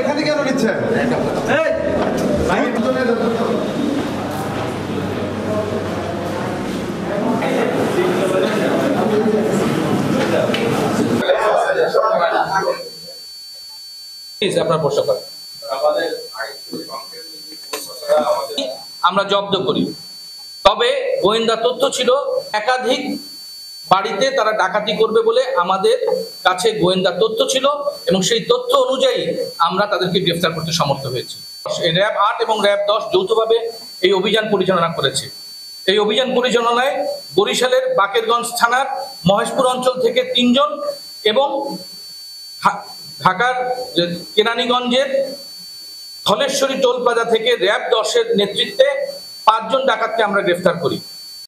এখানে কেন নিচ্ছেন? আপনার প্রশ্ন করেন। আমরা জব্দ করি, তবে গোয়েন্দা তথ্য ছিল একাধিক বাড়িতে তারা ডাকাতি করবে বলে আমাদের কাছে গোয়েন্দা তথ্য ছিল এবং সেই তথ্য অনুযায়ী আমরা তাদেরকে গ্রেফতার করতে সমর্থ হয়েছি। র‍্যাব ৮ এবং র‍্যাব ১০ যৌথভাবে এই অভিযান পরিচালনা করেছে। এই অভিযান পরিচালনায় বরিশালের বাকেরগঞ্জ থানার মহেশপুর অঞ্চল থেকে ৩ জন এবং ঢাকার কেরানীগঞ্জের ধলেশ্বরী টোল প্লাজা থেকে র‍্যাব ১০-এর নেতৃত্বে ৫ জন ডাকাতকে আমরা গ্রেফতার করি।